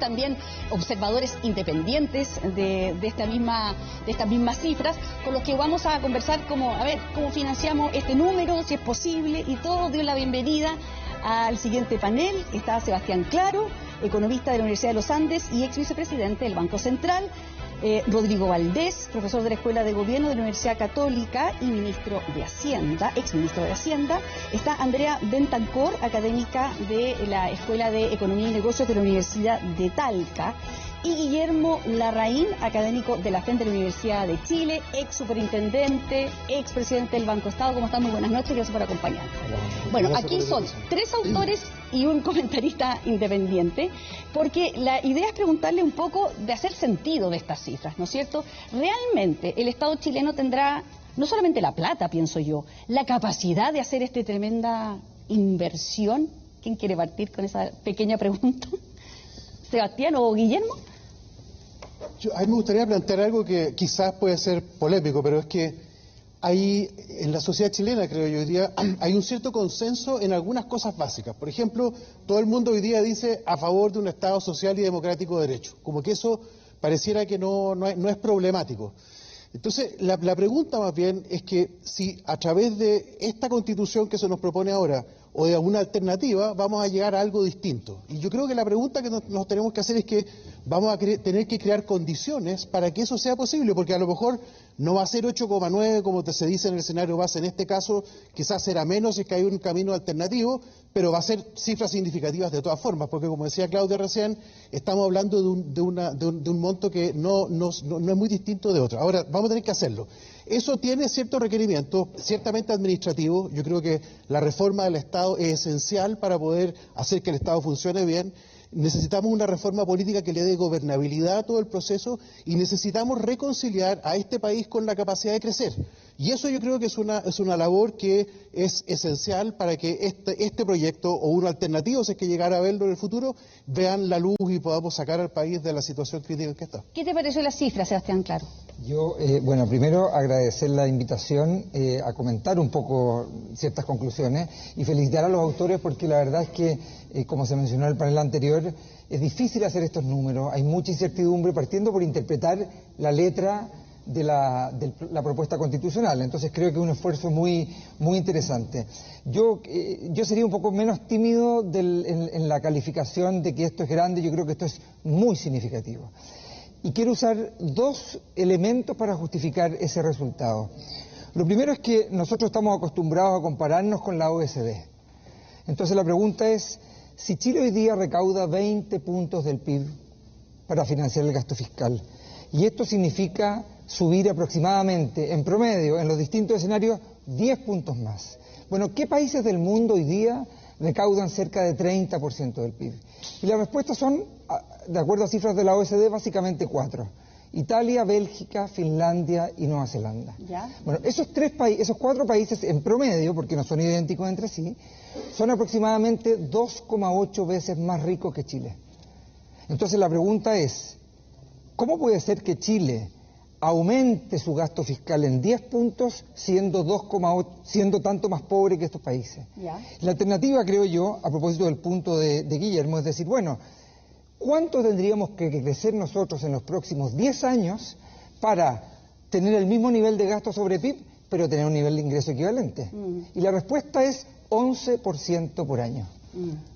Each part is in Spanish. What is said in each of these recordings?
también observadores independientes de estas mismas cifras, con los que vamos a conversar a ver cómo financiamos este número, si es posible, y todo. Dio la bienvenida al siguiente panel. Está Sebastián Claro, economista de la Universidad de los Andes y ex vicepresidente del Banco Central. Rodrigo Valdés, profesor de la Escuela de Gobierno de la Universidad Católica y ministro de Hacienda, ex ministro de Hacienda. Está Andrea Bentancor, académica de la Escuela de Economía y Negocios de la Universidad de Talca. Y Guillermo Larraín, académico de la FEN de la Universidad de Chile, ex superintendente, ex presidente del Banco Estado. ¿Cómo están? Muy buenas noches, gracias por acompañarnos. Bueno, aquí son 3 autores y un comentarista independiente, porque la idea es preguntarle un poco de hacer sentido de estas cifras, ¿no es cierto? ¿Realmente el Estado chileno tendrá no solamente la plata, pienso yo, la capacidad de hacer esta tremenda inversión? ¿Quién quiere partir con esa pequeña pregunta? ¿Sebastián o Guillermo? A mí me gustaría plantear algo que quizás puede ser polémico, pero es que hay, en la sociedad chilena, creo yo, hoy día, hay un cierto consenso en algunas cosas básicas. Por ejemplo, todo el mundo hoy día dice a favor de un Estado social y democrático de derecho, como que eso pareciera que no es problemático. Entonces, la pregunta más bien es que si a través de esta Constitución que se nos propone ahora, o de alguna alternativa, vamos a llegar a algo distinto. Y yo creo que la pregunta que nos tenemos que hacer es que vamos a tener que crear condiciones para que eso sea posible, porque a lo mejor no va a ser 8,9 como se dice en el escenario base. En este caso quizás será menos si es que hay un camino alternativo, pero va a ser cifras significativas de todas formas, porque como decía Claudia recién, estamos hablando de un monto que no es muy distinto de otro. Ahora, vamos a tener que hacerlo. Eso tiene ciertos requerimientos, ciertamente administrativos. Yo creo que la reforma del Estado es esencial para poder hacer que el Estado funcione bien. Necesitamos una reforma política que le dé gobernabilidad a todo el proceso y necesitamos reconciliar a este país con la capacidad de crecer. Y eso yo creo que es una labor que es esencial para que este proyecto o uno alternativo, si es que llegara a verlo en el futuro, vean la luz y podamos sacar al país de la situación crítica en que está. ¿Qué te pareció la cifra, Sebastián Claro? Yo, bueno, primero agradecer la invitación a comentar un poco ciertas conclusiones y felicitar a los autores porque la verdad es que, como se mencionó en el panel anterior, es difícil hacer estos números, hay mucha incertidumbre partiendo por interpretar la letra de la propuesta constitucional. Entonces creo que es un esfuerzo muy interesante. Yo sería un poco menos tímido en la calificación de que esto es grande. Yo creo que esto es muy significativo. Y quiero usar 2 elementos para justificar ese resultado. Lo primero es que nosotros estamos acostumbrados a compararnos con la OECD. Entonces la pregunta es, si Chile hoy día recauda 20 puntos del PIB para financiar el gasto fiscal, y esto significa subir aproximadamente, en promedio, en los distintos escenarios, 10 puntos más. Bueno, ¿qué países del mundo hoy día recaudan cerca de 30% del PIB? Y las respuestas son, de acuerdo a cifras de la OECD, básicamente 4. Italia, Bélgica, Finlandia y Nueva Zelanda. ¿Ya? Bueno, esos 4 países en promedio, porque no son idénticos entre sí, son aproximadamente 2,8 veces más ricos que Chile. Entonces la pregunta es, ¿cómo puede ser que Chile aumente su gasto fiscal en 10 puntos siendo tanto más pobre que estos países? ¿Ya? La alternativa, creo yo, a propósito del punto de Guillermo, es decir, bueno, ¿cuánto tendríamos que crecer nosotros en los próximos 10 años para tener el mismo nivel de gasto sobre PIB, pero tener un nivel de ingreso equivalente? Y la respuesta es 11% por año,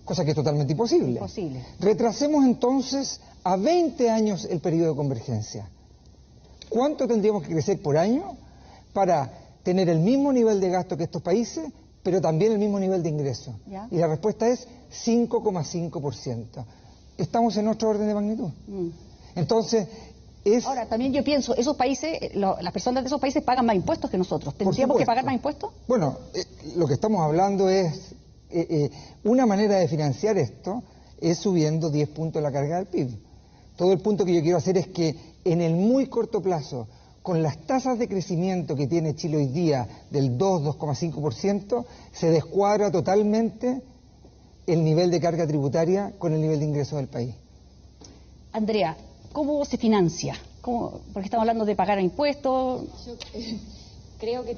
cosa que es totalmente imposible. Imposible. Retrasemos entonces a 20 años el periodo de convergencia. ¿Cuánto tendríamos que crecer por año para tener el mismo nivel de gasto que estos países, pero también el mismo nivel de ingreso? ¿Ya? Y la respuesta es 5,5%. Estamos en otro orden de magnitud. Entonces, Ahora, también yo pienso, esos países, las personas de esos países pagan más impuestos que nosotros. ¿Tendríamos que pagar más impuestos? Bueno, lo que estamos hablando es, una manera de financiar esto es subiendo 10 puntos la carga del PIB. Todo el punto que yo quiero hacer es que en el muy corto plazo, con las tasas de crecimiento que tiene Chile hoy día del 2,5%, se descuadra totalmente el nivel de carga tributaria con el nivel de ingresos del país. Andrea, ¿cómo se financia? Porque estamos hablando de pagar impuestos. Creo que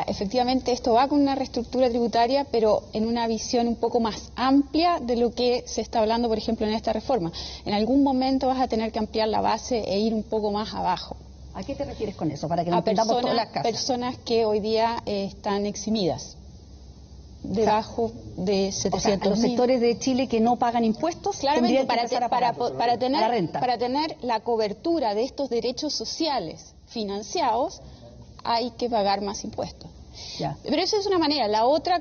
efectivamente esto va con una reestructura tributaria, pero en una visión un poco más amplia de lo que se está hablando, por ejemplo, en esta reforma. En algún momento vas a tener que ampliar la base e ir un poco más abajo. ¿A qué te refieres con eso? Para que no entendamos todas las casas. Personas que hoy día están eximidas, debajo de 700.000. Los sectores de Chile que no pagan impuestos, claramente, para tener la cobertura de estos derechos sociales financiados, hay que pagar más impuestos. Ya. Pero esa es una manera. La otra,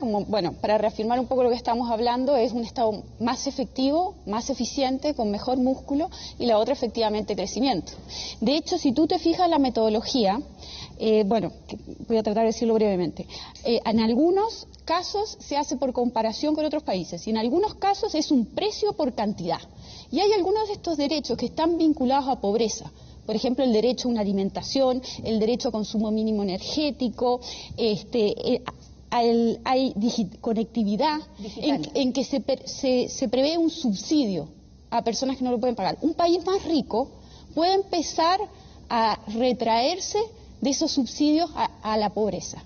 para reafirmar un poco lo que estamos hablando, es un Estado más efectivo, más eficiente, con mejor músculo, y la otra, efectivamente, crecimiento. De hecho, si tú te fijas en la metodología, voy a tratar de decirlo brevemente, en algunos casos se hace por comparación con otros países, y en algunos casos es un precio por cantidad. Y hay algunos de estos derechos que están vinculados a pobreza. Por ejemplo, el derecho a una alimentación, el derecho a consumo mínimo energético, hay conectividad en que se prevé un subsidio a personas que no lo pueden pagar. Un país más rico puede empezar a retraerse de esos subsidios a la pobreza,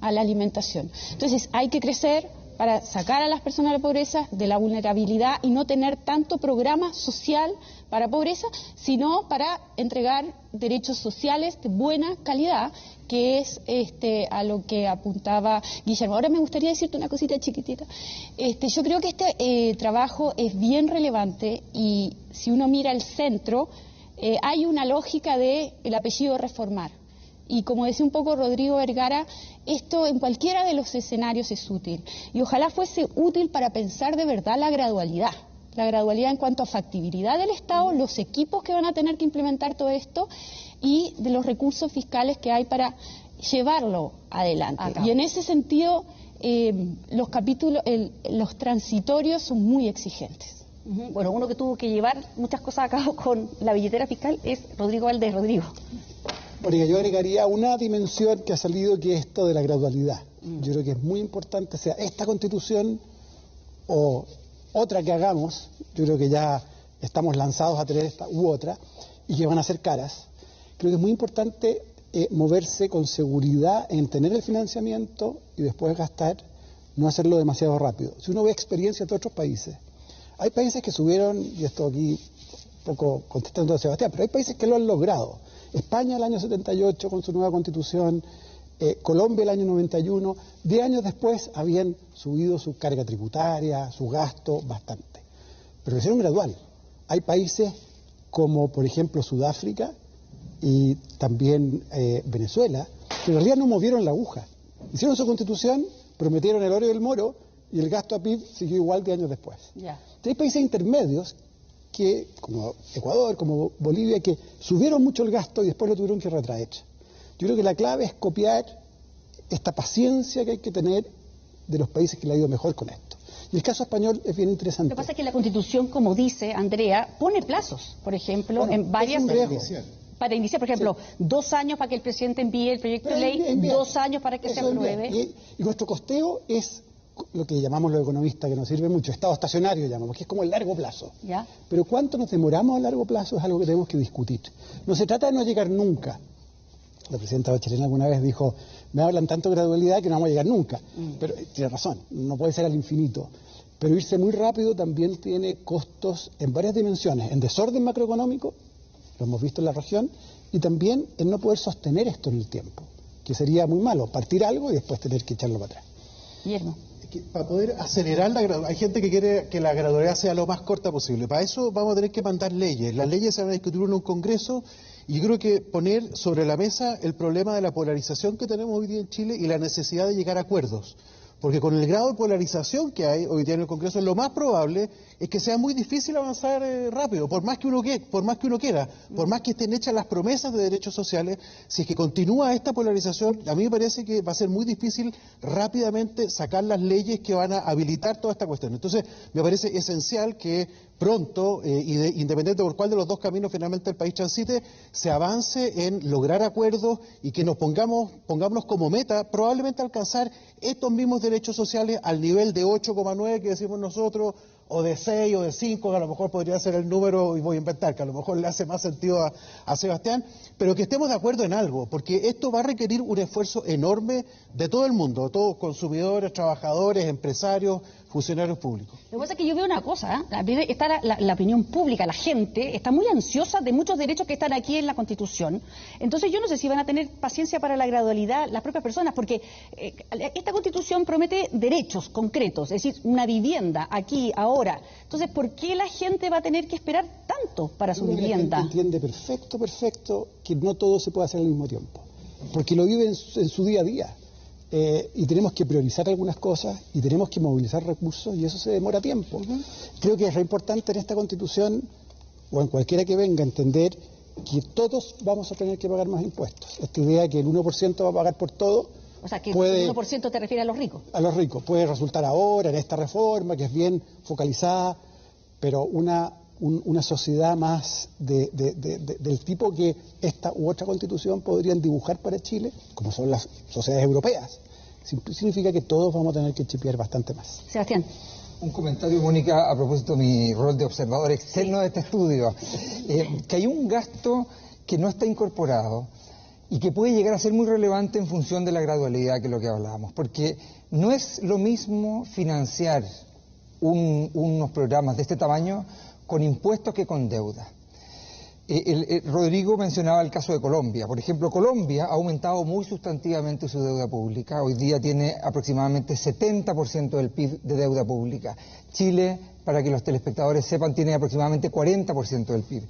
a la alimentación. Entonces, hay que crecer para sacar a las personas de la pobreza, de la vulnerabilidad, y no tener tanto programa social para pobreza, sino para entregar derechos sociales de buena calidad, que es a lo que apuntaba Guillermo. Ahora me gustaría decirte una cosita chiquitita. Yo creo que este trabajo es bien relevante, y si uno mira el centro, hay una lógica del apellido reformar. Y como decía un poco Rodrigo Vergara, esto en cualquiera de los escenarios es útil. Y ojalá fuese útil para pensar de verdad la gradualidad en cuanto a factibilidad del Estado, los equipos que van a tener que implementar todo esto y de los recursos fiscales que hay para llevarlo adelante. Y en ese sentido, los transitorios son muy exigentes. Bueno, uno que tuvo que llevar muchas cosas a cabo con la billetera fiscal es Rodrigo Valdés. Rodrigo. Porque yo agregaría una dimensión que ha salido, que es esto de la gradualidad. Yo creo que es muy importante, sea esta Constitución o otra que hagamos, yo creo que ya estamos lanzados a tener esta u otra, y que van a ser caras. Creo que es muy importante moverse con seguridad en tener el financiamiento y después gastar, no hacerlo demasiado rápido. Si uno ve experiencias de otros países, hay países que subieron, y esto aquí un poco contestando a Sebastián, pero hay países que lo han logrado. España el año 78 con su nueva constitución, Colombia el año 91, 10 años después habían subido su carga tributaria, su gasto bastante. Pero lo hicieron gradual. Hay países como por ejemplo Sudáfrica y también Venezuela, que en realidad no movieron la aguja. Hicieron su constitución, prometieron el oro y el moro, y el gasto a PIB siguió igual 10 años después. Hay países intermedios que, como Ecuador, como Bolivia, que subieron mucho el gasto y después lo tuvieron que retraer. Yo creo que la clave es copiar esta paciencia que hay que tener de los países que le ha ido mejor con esto. Y el caso español es bien interesante. Lo que pasa es que la Constitución, como dice Andrea, pone plazos, por ejemplo, en varias... Para iniciar, por ejemplo, 2 años para que el presidente envíe el proyecto de ley, 2 años para que se apruebe. Y nuestro costeo es lo que llamamos los economistas, que nos sirve mucho, estado estacionario llamamos, que es como el largo plazo. Pero cuánto nos demoramos a largo plazo es algo que tenemos que discutir. No se trata de no llegar nunca. La presidenta Bachelet alguna vez dijo, me hablan tanto de gradualidad que no vamos a llegar nunca. Pero tiene razón, no puede ser al infinito. Pero irse muy rápido también tiene costos en varias dimensiones, en desorden macroeconómico, lo hemos visto en la región, y también en no poder sostener esto en el tiempo, que sería muy malo, partir algo y después tener que echarlo para atrás. Guillermo. Para poder acelerar la gradualidad, hay gente que quiere que la gradualidad sea lo más corta posible. Para eso vamos a tener que mandar leyes. Las leyes se van a discutir en un congreso, y yo creo que poner sobre la mesa el problema de la polarización que tenemos hoy día en Chile y la necesidad de llegar a acuerdos. Porque con el grado de polarización que hay hoy día en el Congreso, lo más probable es que sea muy difícil avanzar rápido, por más que uno quiera, por más que estén hechas las promesas de derechos sociales. Si es que continúa esta polarización, a mí me parece que va a ser muy difícil rápidamente sacar las leyes que van a habilitar toda esta cuestión. Entonces, me parece esencial que pronto, independiente por cuál de los dos caminos finalmente el país transite, se avance en lograr acuerdos y que nos pongámonos como meta probablemente alcanzar estos mismos derechos sociales al nivel de 8,9 que decimos nosotros, o de 6 o de 5, que a lo mejor podría ser el número, y voy a inventar, que a lo mejor le hace más sentido a Sebastián, pero que estemos de acuerdo en algo, porque esto va a requerir un esfuerzo enorme de todo el mundo, todos consumidores, trabajadores, empresarios, funcionarios públicos. Lo que pasa es que yo veo una cosa, está la opinión pública, la gente está muy ansiosa de muchos derechos que están aquí en la Constitución. Entonces yo no sé si van a tener paciencia para la gradualidad las propias personas, porque esta Constitución promete derechos concretos, es decir, una vivienda aquí, ahora. Entonces, ¿por qué la gente va a tener que esperar tanto para su vivienda? La gente entiende perfecto que no todo se puede hacer al mismo tiempo, porque lo vive en su día a día. Y tenemos que priorizar algunas cosas y tenemos que movilizar recursos y eso se demora tiempo. Creo que es re importante en esta Constitución o en cualquiera que venga entender que todos vamos a tener que pagar más impuestos. Esta idea de que el 1% va a pagar por todo. O sea, que el 1% te refiere a los ricos. A los ricos. Puede resultar ahora en esta reforma que es bien focalizada, pero una sociedad más del tipo que esta u otra Constitución podrían dibujar para Chile, como son las sociedades europeas. Significa que todos vamos a tener que chipear bastante más. Sebastián. Un comentario, Mónica, a propósito de mi rol de observador externo de este estudio. Que hay un gasto que no está incorporado y que puede llegar a ser muy relevante en función de la gradualidad, que es lo que hablábamos. Porque no es lo mismo financiar unos programas de este tamaño con impuestos que con deuda. Rodrigo mencionaba el caso de Colombia. Por ejemplo, Colombia ha aumentado muy sustantivamente su deuda pública. Hoy día tiene aproximadamente 70% del PIB de deuda pública. Chile, para que los telespectadores sepan, tiene aproximadamente 40% del PIB.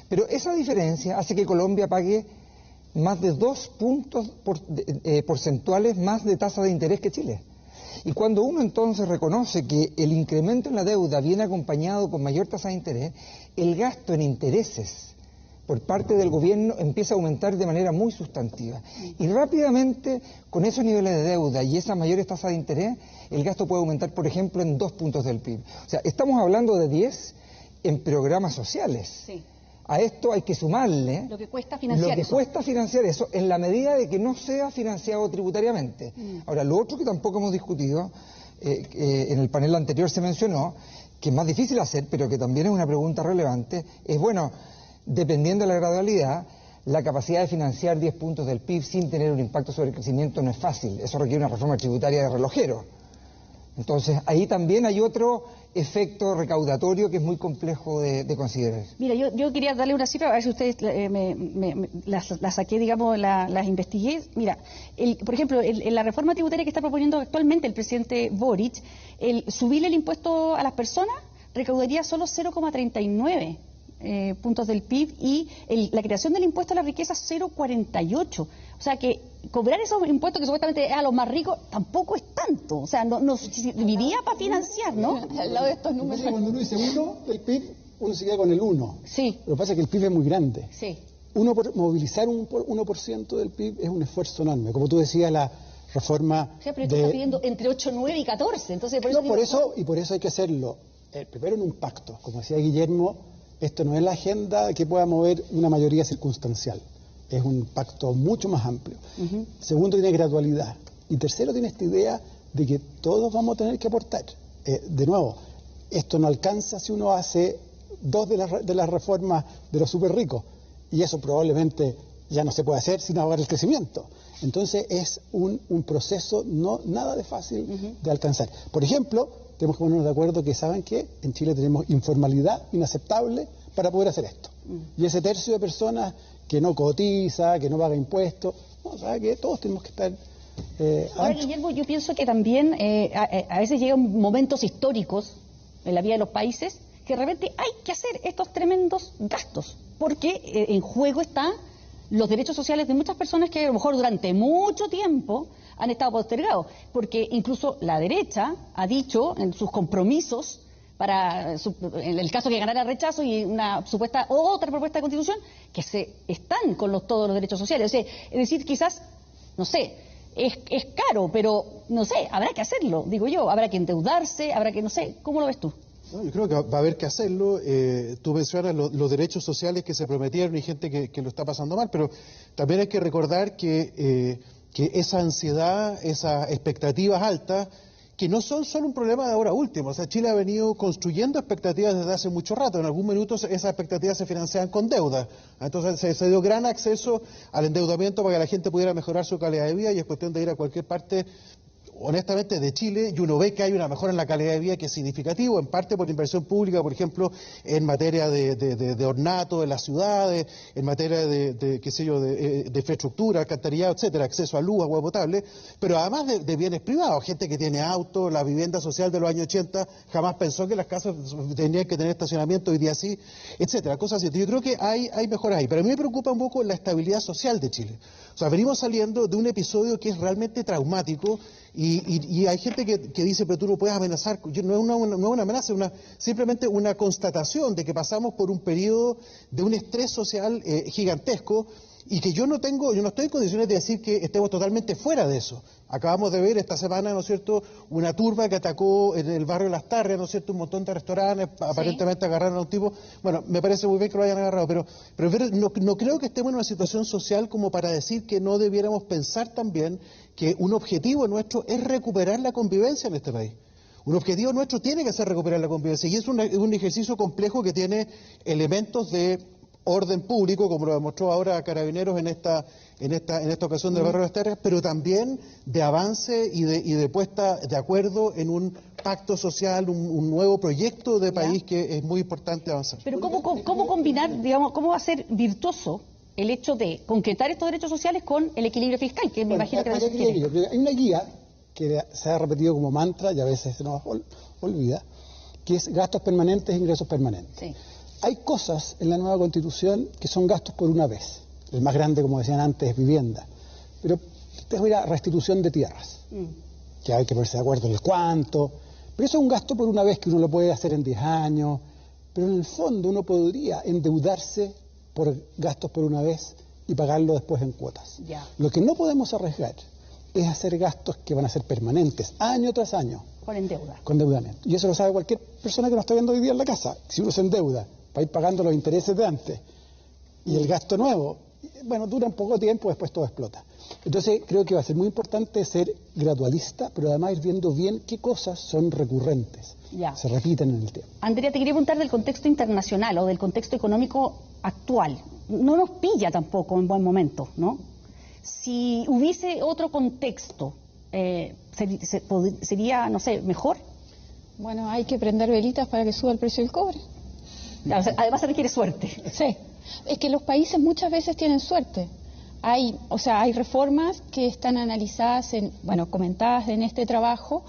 Pero esa diferencia hace que Colombia pague más de 2 puntos porcentuales más de tasa de interés que Chile. Y cuando uno entonces reconoce que el incremento en la deuda viene acompañado con mayor tasa de interés, el gasto en intereses por parte del gobierno empieza a aumentar de manera muy sustantiva. Y rápidamente, con esos niveles de deuda y esas mayores tasas de interés, el gasto puede aumentar, por ejemplo, en 2 puntos del PIB. O sea, estamos hablando de 10 en programas sociales. Sí. A esto hay que sumarle lo que cuesta financiar eso en la medida de que no sea financiado tributariamente. Ahora, lo otro que tampoco hemos discutido, en el panel anterior se mencionó, que es más difícil hacer, pero que también es una pregunta relevante, es, bueno, dependiendo de la gradualidad, la capacidad de financiar 10 puntos del PIB sin tener un impacto sobre el crecimiento no es fácil. Eso requiere una reforma tributaria de relojero. Entonces, ahí también hay otro efecto recaudatorio que es muy complejo de considerar. Mira, yo quería darle una cifra, a ver si ustedes las saqué, digamos, las investigué. Mira, por ejemplo, en la reforma tributaria que está proponiendo actualmente el presidente Boric, el subirle el impuesto a las personas recaudaría solo 0,39 puntos del PIB y la creación del impuesto a la riqueza 0,48. O sea que cobrar esos impuestos que supuestamente es a los más ricos tampoco es tanto. O sea, no serviría para financiar, ¿no? Al lado de estos números. Cuando uno dice 1 del PIB, uno se queda con el 1. Sí. Lo que pasa es que el PIB es muy grande. Sí. Movilizar un 1% del PIB es un esfuerzo enorme. Como tú decías, la reforma... O sea, pero tú estás pidiendo entre 8, 9 y 14. Entonces, por eso hay que hacerlo. Primero en un pacto. Como decía Guillermo, esto no es la agenda que pueda mover una mayoría circunstancial. Es un pacto mucho más amplio. Segundo, tiene gradualidad. Y tercero, tiene esta idea de que todos vamos a tener que aportar. De nuevo, esto no alcanza si uno hace 2 de las reformas de los súper ricos. Y eso probablemente ya no se puede hacer sin ahogar el crecimiento. Entonces es un proceso nada de fácil de alcanzar. Por ejemplo, tenemos que ponernos de acuerdo que saben que en Chile tenemos informalidad inaceptable para poder hacer esto. Y ese tercio de personas que no cotiza, que no paga impuestos, o sea que todos tenemos que estar... Ahora, Guillermo, yo pienso que también a veces llegan momentos históricos en la vida de los países que de repente hay que hacer estos tremendos gastos, porque en juego están los derechos sociales de muchas personas que a lo mejor durante mucho tiempo han estado postergados, porque incluso la derecha ha dicho en sus compromisos en el caso que ganara rechazo y una otra propuesta de constitución, que están con todos los derechos sociales. O sea, es decir, quizás, no sé, es caro, pero no sé, habrá que hacerlo, digo yo, habrá que endeudarse, habrá que, no sé, ¿cómo lo ves tú? No, yo creo que va a haber que hacerlo. Tú mencionas los derechos sociales que se prometieron y gente que lo está pasando mal, pero también hay que recordar que esa ansiedad, esas expectativas altas, que no son solo un problema de ahora último. O sea, Chile ha venido construyendo expectativas desde hace mucho rato. En algún minuto esas expectativas se financiaban con deuda. Entonces se dio gran acceso al endeudamiento para que la gente pudiera mejorar su calidad de vida, y es cuestión de ir a cualquier parte, honestamente, de Chile, y uno ve que hay una mejora en la calidad de vida que es significativo, en parte por inversión pública, por ejemplo, en materia de ornato en las ciudades, en materia de infraestructura, alcantarillado, etcétera, acceso a luz, agua potable, pero además de bienes privados, gente que tiene auto, la vivienda social de los años 80 jamás pensó que las casas tenían que tener estacionamiento, hoy día sí, etcétera, cosas así. Yo creo que hay mejoras ahí, pero a mí me preocupa un poco la estabilidad social de Chile. O sea, venimos saliendo de un episodio que es realmente traumático, y hay gente que dice, pero tú no puedes amenazar. No es una amenaza, es simplemente una constatación de que pasamos por un periodo de un estrés social gigantesco, y que yo no estoy en condiciones de decir que estemos totalmente fuera de eso. Acabamos de ver esta semana, ¿no es cierto?, una turba que atacó en el barrio Las Tarrias, ¿no es cierto?, un montón de restaurantes, aparentemente agarraron a un tipo. Bueno, me parece muy bien que lo hayan agarrado, pero no creo que estemos en una situación social como para decir que no debiéramos pensar también que un objetivo nuestro es recuperar la convivencia en este país. Un objetivo nuestro tiene que ser recuperar la convivencia, y es un ejercicio complejo que tiene elementos de orden público, como lo demostró ahora Carabineros en esta ocasión del barrio de Las Terras, pero también de avance y de puesta de acuerdo en un pacto social, un nuevo proyecto de país que es muy importante avanzar. Pero ¿cómo combinar, digamos, cómo va a ser virtuoso el hecho de concretar estos derechos sociales con el equilibrio fiscal, que me imagino que hay una guía que se ha repetido como mantra y a veces se nos olvida, que es gastos permanentes e ingresos permanentes. Sí. Hay cosas en la nueva Constitución que son gastos por una vez. El más grande, como decían antes, es vivienda. Pero usted mira, restitución de tierras, que hay que ponerse de acuerdo en el cuánto. Pero eso es un gasto por una vez que uno lo puede hacer en 10 años. Pero en el fondo uno podría endeudarse por gastos por una vez y pagarlo después en cuotas. Ya. Lo que no podemos arriesgar es hacer gastos que van a ser permanentes, año tras año. Con endeuda. Con endeudamiento. Y eso lo sabe cualquier persona que nos está viendo hoy día en la casa. Si uno se endeuda para ir pagando los intereses de antes y el gasto nuevo, bueno, dura un poco tiempo, después todo explota. Entonces creo que va a ser muy importante ser gradualista, pero además ir viendo bien qué cosas son recurrentes, se repiten en el tiempo. Andrea, te quería preguntar del contexto internacional o del contexto económico actual. No nos pilla tampoco en buen momento, ¿no? Si hubiese otro contexto, ¿sería, no sé, mejor? Bueno, hay que prender velitas para que suba el precio del cobre. Además se requiere suerte. Sí, es que los países muchas veces tienen suerte. Hay reformas que están analizadas, comentadas en este trabajo,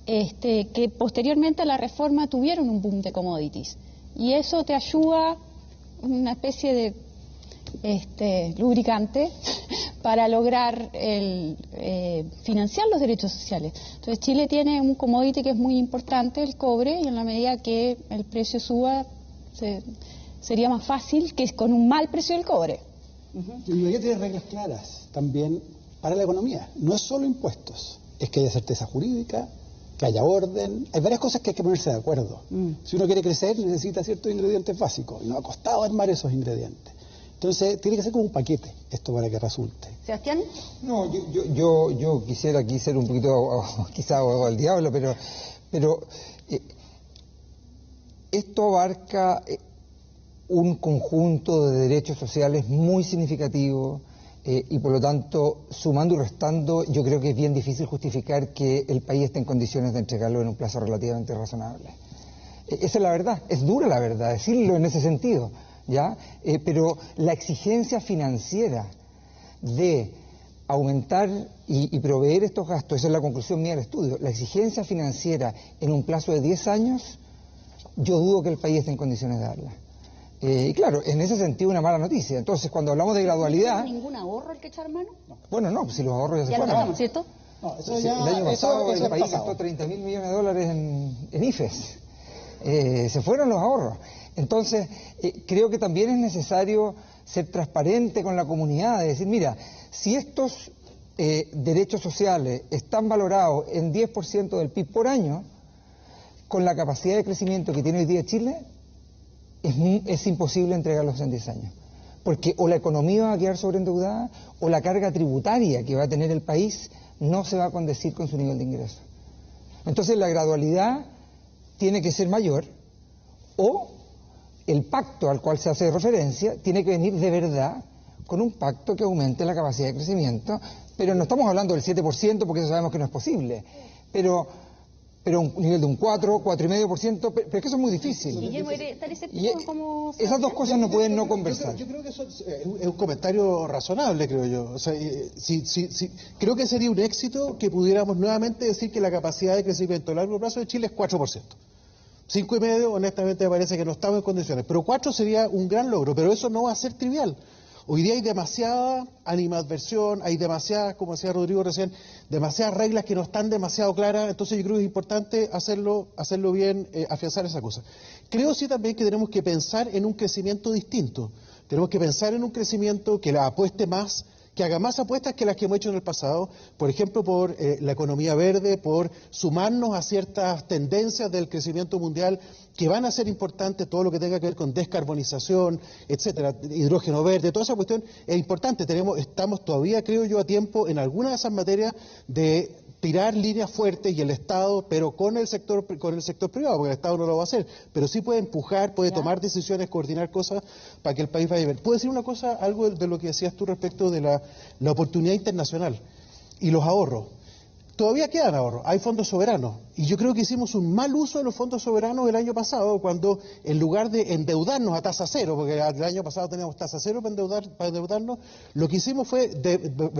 que posteriormente a la reforma tuvieron un boom de commodities. Y eso te ayuda, una especie de lubricante para lograr financiar los derechos sociales. Entonces Chile tiene un commodity que es muy importante, el cobre, y en la medida que el precio suba, sería más fácil que con un mal precio del cobre. Y hay que tener reglas claras también para la economía. No es solo impuestos, es que haya certeza jurídica, que haya orden. Hay varias cosas que hay que ponerse de acuerdo. Si uno quiere crecer, necesita ciertos ingredientes básicos. Y nos ha costado armar esos ingredientes. Entonces, tiene que ser como un paquete esto para que resulte. ¿Sebastián? No, yo quisiera aquí ser un poquito, quizá abogado del diablo, pero esto abarca un conjunto de derechos sociales muy significativo y por lo tanto, sumando y restando, yo creo que es bien difícil justificar que el país esté en condiciones de entregarlo en un plazo relativamente razonable. Esa es la verdad, es dura la verdad, decirlo en ese sentido, ¿ya? Pero la exigencia financiera de aumentar y proveer estos gastos, esa es la conclusión mía del estudio, la exigencia financiera en un plazo de 10 años, yo dudo que el país esté en condiciones de darla. Y claro, en ese sentido una mala noticia. Entonces, cuando hablamos de gradualidad... ¿No hay ningún ahorro el que echar mano? No. Bueno, no, si los ahorros ya se fueron. Ya lo pagamos, ¿cierto? No, eso ya, el año pasado el país pasado. gastó $30.000 millones en IFES. Se fueron los ahorros. Entonces, creo que también es necesario ser transparente con la comunidad, de decir, mira, si estos derechos sociales están valorados en 10% del PIB por año, con la capacidad de crecimiento que tiene hoy día Chile, es imposible entregarlos en 10 años. Porque o la economía va a quedar sobreendeudada o la carga tributaria que va a tener el país no se va a condecir con su nivel de ingreso. Entonces la gradualidad tiene que ser mayor, o el pacto al cual se hace referencia tiene que venir de verdad con un pacto que aumente la capacidad de crecimiento, pero no estamos hablando del 7% porque eso sabemos que no es posible, pero un nivel de un 4, 4,5%, pero es que eso es muy difícil. Esas dos cosas no pueden no conversar. Yo creo que eso es un comentario razonable, creo yo. O sea, creo que sería un éxito que pudiéramos nuevamente decir que la capacidad de crecimiento a largo plazo de Chile es 4%. 5,5%, honestamente me parece que no estamos en condiciones, pero 4 sería un gran logro, pero eso no va a ser trivial. Hoy día hay demasiada animadversión, hay demasiadas, como decía Rodrigo recién, demasiadas reglas que no están demasiado claras, entonces yo creo que es importante hacerlo bien, afianzar esa cosa. Creo sí también que tenemos que pensar en un crecimiento distinto, tenemos que pensar en un crecimiento que la apueste más, que haga más apuestas que las que hemos hecho en el pasado, por ejemplo, por la economía verde, por sumarnos a ciertas tendencias del crecimiento mundial que van a ser importantes, todo lo que tenga que ver con descarbonización, etcétera, hidrógeno verde, toda esa cuestión es importante. Estamos todavía, creo yo, a tiempo en algunas de esas materias de tirar líneas fuertes y el Estado, pero con el sector privado, porque el Estado no lo va a hacer, pero sí puede empujar, puede tomar decisiones, coordinar cosas para que el país vaya bien. ¿Puedo decir una cosa, algo de lo que decías tú respecto de la oportunidad internacional y los ahorros? Todavía quedan ahorros, hay fondos soberanos, y yo creo que hicimos un mal uso de los fondos soberanos el año pasado, cuando en lugar de endeudarnos a tasa cero, porque el año pasado teníamos tasa cero para endeudarnos, lo que hicimos fue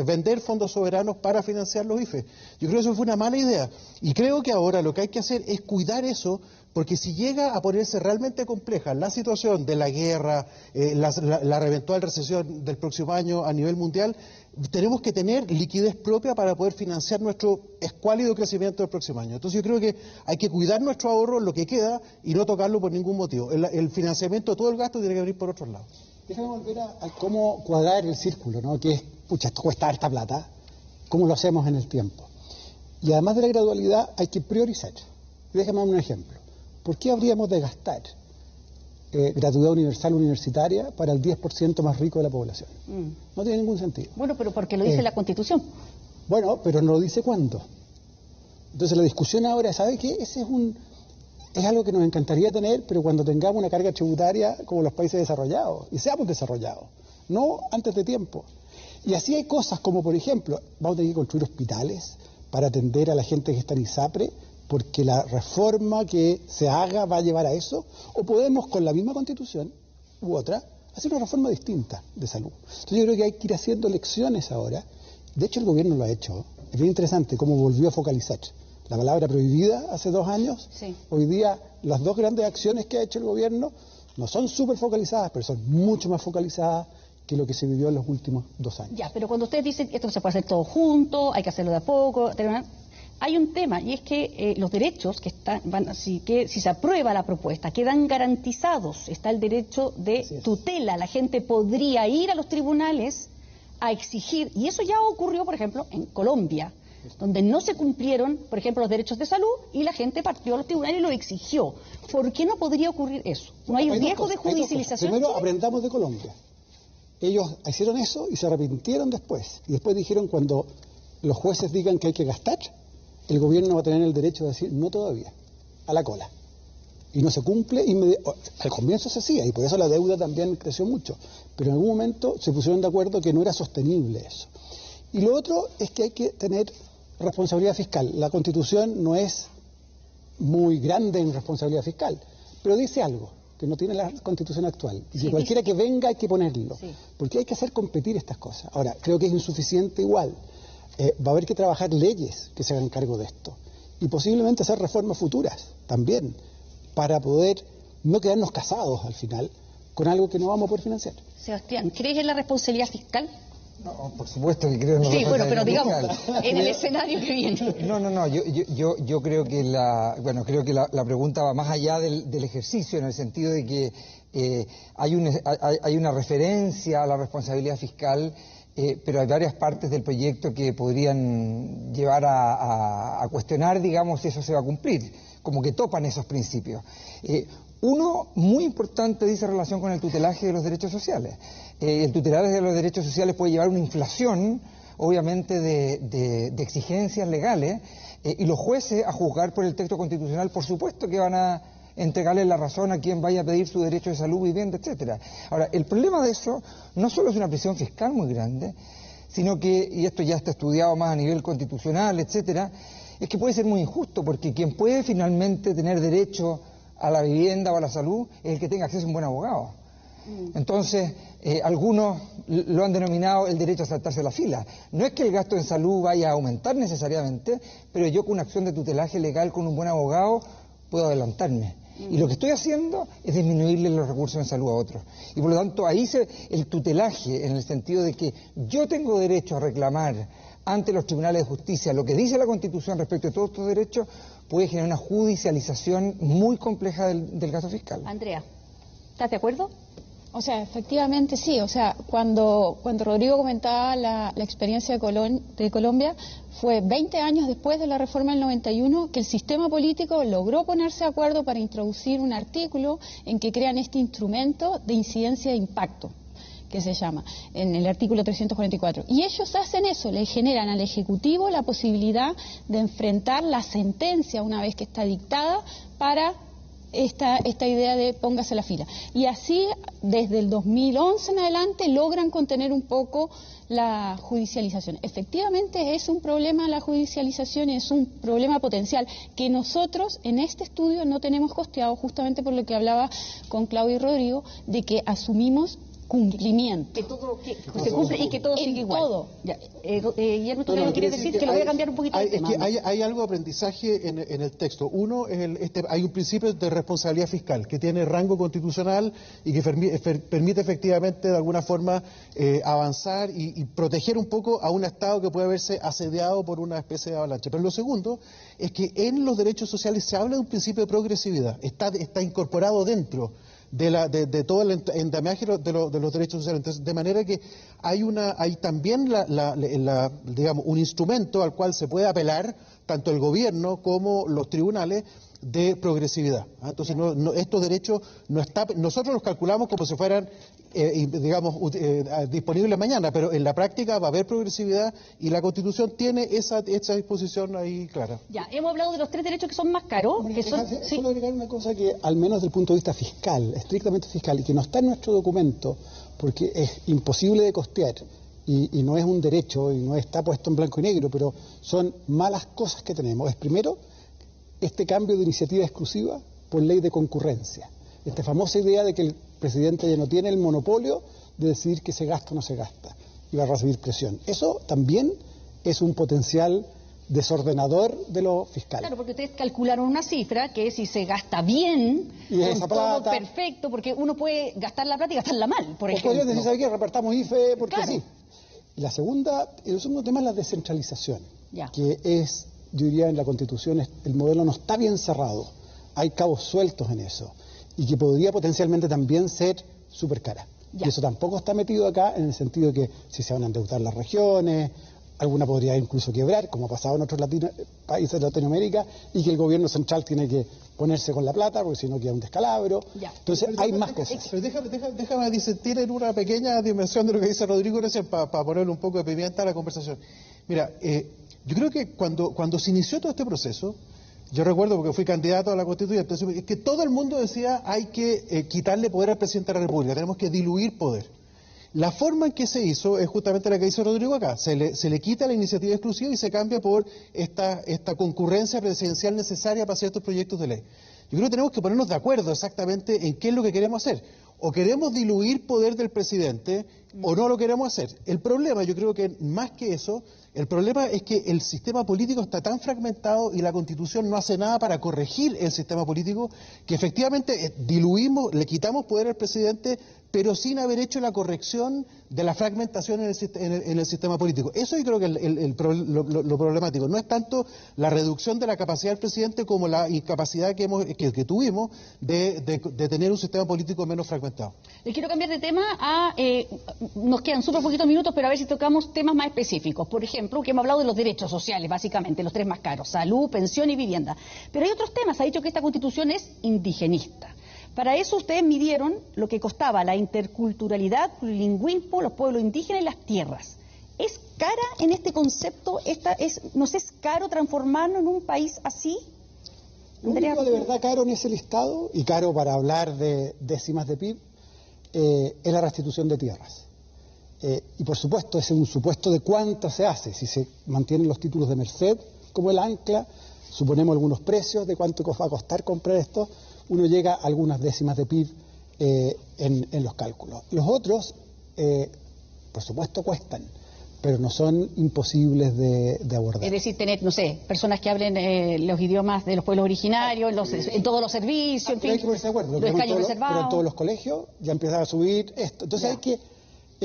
vender fondos soberanos para financiar los IFE. Yo creo que eso fue una mala idea, y creo que ahora lo que hay que hacer es cuidar eso, porque si llega a ponerse realmente compleja la situación de la guerra, la eventual recesión del próximo año a nivel mundial, tenemos que tener liquidez propia para poder financiar nuestro escuálido crecimiento del próximo año. Entonces yo creo que hay que cuidar nuestro ahorro, lo que queda, y no tocarlo por ningún motivo. El financiamiento de todo el gasto tiene que venir por otros lados. Déjame volver a cómo cuadrar el círculo, ¿no? Que es, esto cuesta harta plata, ¿cómo lo hacemos en el tiempo? Y además de la gradualidad hay que priorizar. Déjame dar un ejemplo. ¿Por qué habríamos de gastar gratuidad universal universitaria para el 10% más rico de la población? No tiene ningún sentido. Bueno, pero porque lo dice la Constitución. Bueno, pero no lo dice cuándo. Entonces la discusión ahora, ¿sabe qué? Es algo que nos encantaría tener, pero cuando tengamos una carga tributaria como los países desarrollados, y seamos desarrollados, no antes de tiempo. Y así hay cosas como, por ejemplo, vamos a tener que construir hospitales para atender a la gente que está en ISAPRE, porque la reforma que se haga va a llevar a eso, o podemos con la misma Constitución u otra hacer una reforma distinta de salud. Entonces yo creo que hay que ir haciendo elecciones ahora. De hecho el gobierno lo ha hecho. Es bien interesante cómo volvió a focalizar la palabra prohibida hace 2 años. Sí. Hoy día las 2 grandes acciones que ha hecho el gobierno no son súper focalizadas, pero son mucho más focalizadas que lo que se vivió en los últimos 2 años. Ya, pero cuando ustedes dicen que esto se puede hacer todo junto, hay que hacerlo de a poco, hay un tema, y es que los derechos que si se aprueba la propuesta, quedan garantizados. Está el derecho de tutela. La gente podría ir a los tribunales a exigir, y eso ya ocurrió, por ejemplo, en Colombia, donde no se cumplieron, por ejemplo, los derechos de salud, y la gente partió a los tribunales y lo exigió. ¿Por qué no podría ocurrir eso? ¿No hay un riesgo de judicialización? Primero, aprendamos de Colombia. Ellos hicieron eso y se arrepintieron después. Y después dijeron, cuando los jueces digan que hay que gastar, el gobierno va a tener el derecho de decir no todavía, a la cola. Y no se cumple, al comienzo se hacía, y por eso la deuda también creció mucho. Pero en algún momento se pusieron de acuerdo que no era sostenible eso. Y lo otro es que hay que tener responsabilidad fiscal. La Constitución no es muy grande en responsabilidad fiscal, pero dice algo que no tiene la Constitución actual. Y que cualquiera que venga hay que ponerlo, porque hay que hacer competir estas cosas. Ahora, creo que es insuficiente igual. Va a haber que trabajar leyes que se hagan cargo de esto y posiblemente hacer reformas futuras también para poder no quedarnos casados al final con algo que no vamos a poder financiar. Sebastián, ¿crees en la responsabilidad fiscal? No, por supuesto que creo en la responsabilidad fiscal. Sí, bueno, pero digamos, en el escenario escenario que viene. Yo creo que la pregunta va más allá del ejercicio, en el sentido de que hay una referencia a la responsabilidad fiscal, pero hay varias partes del proyecto que podrían llevar a cuestionar, digamos, si eso se va a cumplir, como que topan esos principios. Uno muy importante dice relación con el tutelaje de los derechos sociales. El tutelaje de los derechos sociales puede llevar una inflación obviamente, de exigencias legales, y los jueces, a juzgar por el texto constitucional, por supuesto que van a entregarle la razón a quien vaya a pedir su derecho de salud, vivienda, etcétera. Ahora, el problema de eso no solo es una presión fiscal muy grande, sino que, y esto ya está estudiado más a nivel constitucional, etcétera, es que puede ser muy injusto, porque quien puede finalmente tener derecho a la vivienda o a la salud es el que tenga acceso a un buen abogado. Entonces, algunos lo han denominado el derecho a saltarse la fila. No es que el gasto en salud vaya a aumentar necesariamente, pero yo con una acción de tutelaje legal con un buen abogado puedo adelantarme. Y lo que estoy haciendo es disminuirle los recursos en salud a otros. Y por lo tanto, ahí el tutelaje, en el sentido de que yo tengo derecho a reclamar ante los tribunales de justicia lo que dice la Constitución respecto de todos estos derechos, puede generar una judicialización muy compleja del gasto fiscal. Andrea, ¿estás de acuerdo? O sea, efectivamente sí. O sea, cuando Rodrigo comentaba la experiencia de Colombia, fue 20 años después de la reforma del 91 que el sistema político logró ponerse de acuerdo para introducir un artículo en que crean este instrumento de incidencia de impacto, que se llama, en el artículo 344. Y ellos hacen eso, le generan al Ejecutivo la posibilidad de enfrentar la sentencia una vez que está dictada para esta idea de póngase la fila. Y así, desde el 2011 en adelante, logran contener un poco la judicialización. Efectivamente es un problema la judicialización y es un problema potencial que nosotros en este estudio no tenemos costeado, justamente por lo que hablaba con Claudio y Rodrigo, de que asumimos cumplimiento. Que todo se cumple y que todo sigue igual. Todo. Guillermo, tú no quieres decir que lo voy a cambiar un poquito de tema. Es que hay algo de aprendizaje en el texto. Uno, hay un principio de responsabilidad fiscal que tiene rango constitucional y que permite efectivamente de alguna forma avanzar y proteger un poco a un Estado que puede verse asediado por una especie de avalancha. Pero lo segundo es que en los derechos sociales se habla de un principio de progresividad. Está incorporado dentro de todo el endamaje de los derechos sociales. Entonces, de manera que hay también digamos, un instrumento al cual se puede apelar tanto el gobierno como los tribunales de progresividad. Entonces, estos derechos nosotros los calculamos como si fueran disponibles mañana, pero en la práctica va a haber progresividad y la Constitución tiene esa disposición ahí clara. Ya, hemos hablado de los 3 derechos que son más caros. Solo agregar una cosa que, al menos desde el punto de vista fiscal, estrictamente fiscal, y que no está en nuestro documento, porque es imposible de costear, y no es un derecho, y no está puesto en blanco y negro, pero son malas cosas que tenemos. Es primero, este cambio de iniciativa exclusiva por ley de concurrencia. Esta famosa idea de que el presidente ya no tiene el monopolio de decidir qué se gasta o no se gasta, y va a recibir presión. Eso también es un potencial desordenador de lo fiscal. Claro, porque ustedes calcularon una cifra que si se gasta bien, y esa plata, todo perfecto, porque uno puede gastar la plata y gastarla mal, por ejemplo. Podrían decir, ¿sabe qué? Repartamos IFE porque claro. Sí. Y el segundo tema es la descentralización, ya. Que es, yo diría, en la Constitución el modelo no está bien cerrado, hay cabos sueltos en eso, y que podría potencialmente también ser súper cara. Y eso tampoco está metido acá, en el sentido de que si se van a endeudar las regiones, alguna podría incluso quebrar, como ha pasado en otros países de Latinoamérica, y que el gobierno central tiene que ponerse con la plata, porque si no queda un descalabro. Entonces hay más cosas. Pero déjame disentir en una pequeña dimensión de lo que dice Rodrigo recién, para ponerle un poco de pimienta a la conversación. Mira, yo creo que cuando se inició todo este proceso, yo recuerdo porque fui candidato a la Constituyente, es que todo el mundo decía hay que quitarle poder al presidente de la República, tenemos que diluir poder. La forma en que se hizo es justamente la que dice Rodrigo acá, se le quita la iniciativa exclusiva y se cambia por esta concurrencia presidencial necesaria para ciertos proyectos de ley. Yo creo que tenemos que ponernos de acuerdo exactamente en qué es lo que queremos hacer. O queremos diluir poder del presidente o no lo queremos hacer. El problema, yo creo que más que eso, el problema es que el sistema político está tan fragmentado y la Constitución no hace nada para corregir el sistema político que efectivamente diluimos, le quitamos poder al presidente, pero sin haber hecho la corrección de la fragmentación en el sistema político. Eso yo creo que es lo problemático. No es tanto la reducción de la capacidad del presidente como la incapacidad que tuvimos de tener un sistema político menos fragmentado. Les quiero cambiar de tema nos quedan súper poquitos minutos, pero a ver si tocamos temas más específicos. Por ejemplo, que hemos hablado de los derechos sociales, básicamente, los 3 más caros, salud, pensión y vivienda. Pero hay otros temas. Ha dicho que esta Constitución es indigenista. Para eso ustedes midieron lo que costaba la interculturalidad, el lingüismo, los pueblos indígenas y las tierras. ¿Es cara en este concepto? ¿Nos es caro transformarnos en un país así? Lo único de verdad caro en ese listado, y caro para hablar de décimas de PIB, es la restitución de tierras. Y por supuesto, ese es un supuesto de cuánto se hace. Si se mantienen los títulos de merced como el ancla, suponemos algunos precios de cuánto va a costar comprar esto, uno llega a algunas décimas de PIB en los cálculos. Los otros, por supuesto, cuestan, pero no son imposibles de abordar. Es decir, tener, no sé, personas que hablen los idiomas de los pueblos originarios, en todos los servicios, en fin, hay que ponerse de acuerdo, los escaños reservados. pero en todos los colegios ya empiezan a subir esto. Entonces hay que,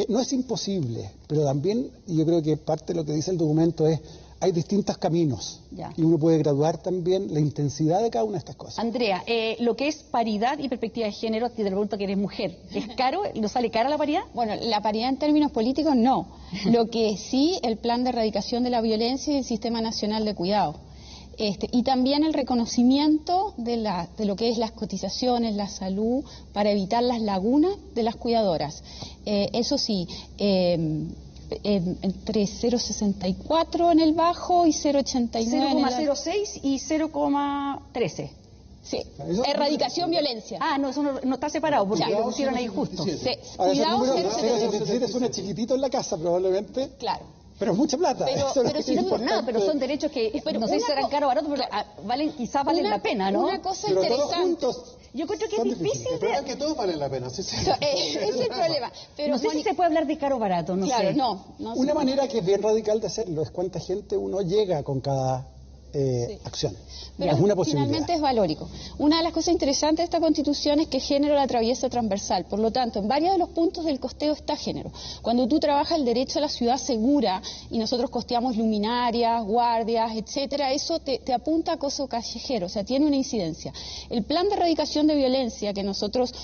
no es imposible, pero también, y yo creo que parte de lo que dice el documento es, hay distintos caminos y uno puede graduar también la intensidad de cada una de estas cosas. Andrea, lo que es paridad y perspectiva de género, te pregunto que eres mujer, ¿es caro? ¿Nos sale cara la paridad? Bueno, la paridad en términos políticos no. Lo que sí, el plan de erradicación de la violencia y el Sistema Nacional de Cuidado. Y también el reconocimiento de lo que es las cotizaciones, la salud, para evitar las lagunas de las cuidadoras. Eso sí, entre 0,64 en el bajo y 0,89 0,06 y 0,13. Sí, erradicación violencia. Ah, no, eso no está separado porque lo pusieron ahí justo. Cuidado, 0,77 suena chiquitito en la casa probablemente. Claro. Pero es mucha plata. Pero si no por nada, pero son derechos que no sé si serán caros o baratos, pero quizás valen la pena, ¿no? Una cosa interesante. Yo creo que es difícil de... que todos valen la pena, sí. Ese es el problema. Pero no sé si se puede hablar de caro o barato, no sé. No una manera que es bien radical de hacerlo es cuánta gente uno llega con cada acción. Pero es una posibilidad. Finalmente es valórico. Una de las cosas interesantes de esta Constitución es que género la atraviesa transversal. Por lo tanto, en varios de los puntos del costeo está género. Cuando tú trabajas el derecho a la ciudad segura y nosotros costeamos luminarias, guardias, etcétera, eso te apunta a acoso callejero, o sea, tiene una incidencia. El plan de erradicación de violencia que nosotros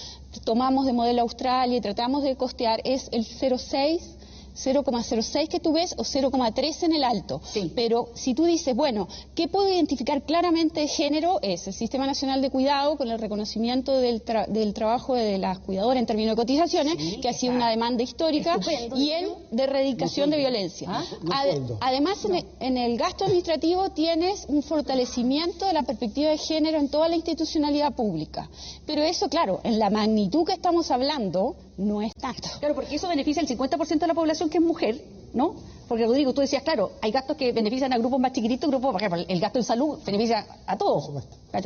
tomamos de modelo Australia y tratamos de costear es el 0,06 que tú ves o 0,3 en el alto. Sí. Pero si tú dices, bueno, ¿qué puedo identificar claramente de género? Es el Sistema Nacional de Cuidado con el reconocimiento del trabajo de las cuidadoras en términos de cotizaciones, que ha sido una demanda histórica, y el de erradicación de violencia. Además, en el gasto administrativo tienes un fortalecimiento de la perspectiva de género en toda la institucionalidad pública. Pero eso, claro, en la magnitud que estamos hablando, no es tanto. Claro, porque eso beneficia al 50% de la población que es mujer, ¿no? Porque, Rodrigo, tú decías, claro, hay gastos que benefician a grupos más chiquititos, por ejemplo, el gasto en salud beneficia a todos.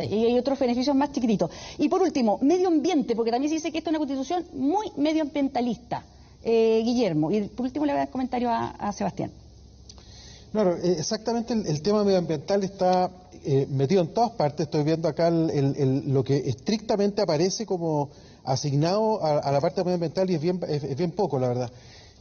Y hay otros beneficios más chiquititos. Y por último, medio ambiente, porque también se dice que esta es una constitución muy medioambientalista. Guillermo, y por último le voy a dar comentario a Sebastián. Claro, exactamente el tema medioambiental está metido en todas partes. Estoy viendo acá lo que estrictamente aparece como asignado a la parte medioambiental y es bien poco, la verdad.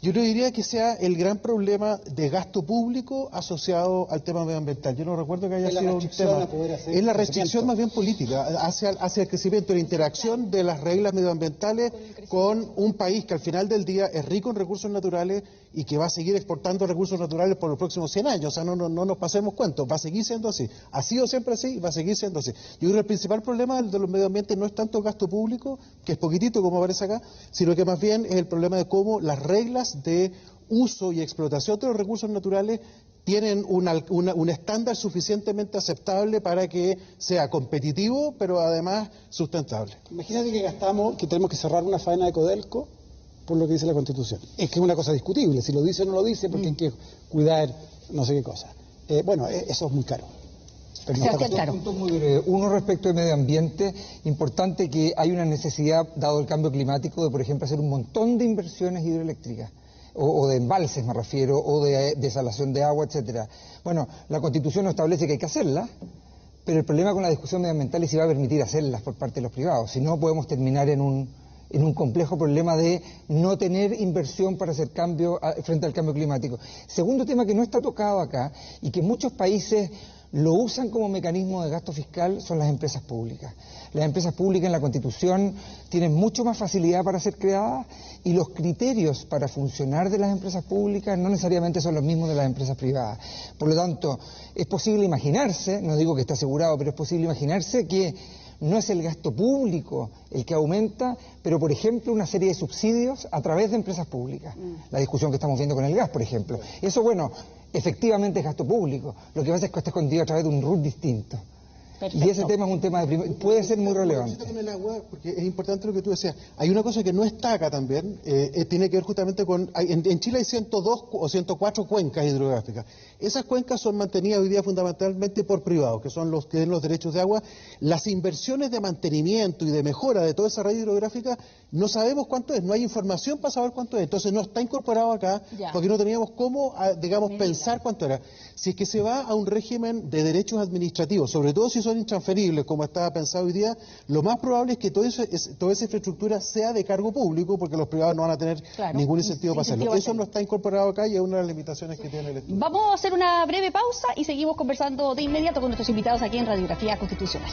Yo no diría que sea el gran problema de gasto público asociado al tema medioambiental. Yo no recuerdo que haya sido un tema. Es la restricción más bien política hacia el crecimiento, la interacción de las reglas medioambientales con un país que al final del día es rico en recursos naturales y que va a seguir exportando recursos naturales por los próximos 100 años. O sea, no nos pasemos cuentos, va a seguir siendo así. Ha sido siempre así y va a seguir siendo así. Yo creo que el principal problema de los medio ambientes no es tanto el gasto público, que es poquitito como aparece acá, sino que más bien es el problema de cómo las reglas de uso y explotación de los recursos naturales tienen un estándar suficientemente aceptable para que sea competitivo, pero además sustentable. Imagínate que tenemos que cerrar una faena de Codelco por lo que dice la Constitución. Es que es una cosa discutible, si lo dice o no lo dice, porque hay que cuidar no sé qué cosa. Bueno, eso es muy caro. Pero no puntos muy breves. Uno, respecto al medio ambiente, importante que hay una necesidad, dado el cambio climático, de, por ejemplo, hacer un montón de inversiones hidroeléctricas. O de embalses, me refiero, o de desalación de agua, etcétera. Bueno, la Constitución no establece que hay que hacerlas, pero el problema con la discusión medioambiental es si va a permitir hacerlas por parte de los privados. Si no, podemos terminar en un complejo problema de no tener inversión para hacer cambio frente al cambio climático. Segundo tema que no está tocado acá y que muchos países lo usan como mecanismo de gasto fiscal son las empresas públicas. Las empresas públicas en la Constitución tienen mucho más facilidad para ser creadas y los criterios para funcionar de las empresas públicas no necesariamente son los mismos de las empresas privadas. Por lo tanto, es posible imaginarse, no digo que esté asegurado, pero es posible imaginarse que no es el gasto público el que aumenta, pero por ejemplo una serie de subsidios a través de empresas públicas. La discusión que estamos viendo con el gas, por ejemplo. Eso, bueno, efectivamente es gasto público. Lo que pasa es que está escondido a través de un RUT distinto. Perfecto. Y ese tema es un tema puede ser muy relevante. Con el agua, porque es importante lo que tú decías. Hay una cosa que no está acá también, tiene que ver justamente con... En Chile hay 102 o 104 cuencas hidrográficas. Esas cuencas son mantenidas hoy día fundamentalmente por privados, que son los que den los derechos de agua. Las inversiones de mantenimiento y de mejora de toda esa red hidrográfica, no sabemos cuánto es, no hay información para saber cuánto es. Entonces no está incorporado acá, porque no teníamos cómo, digamos, pensar cuánto era. Si es que se va a un régimen de derechos administrativos, sobre todo si son intransferibles, como estaba pensado hoy día, lo más probable es que toda esa infraestructura sea de cargo público, porque los privados no van a tener ningún incentivo para hacerlo. Eso no está incorporado acá y es una de las limitaciones que tiene el estudio. Vamos a hacer una breve pausa y seguimos conversando de inmediato con nuestros invitados aquí en Radiografía Constitucional.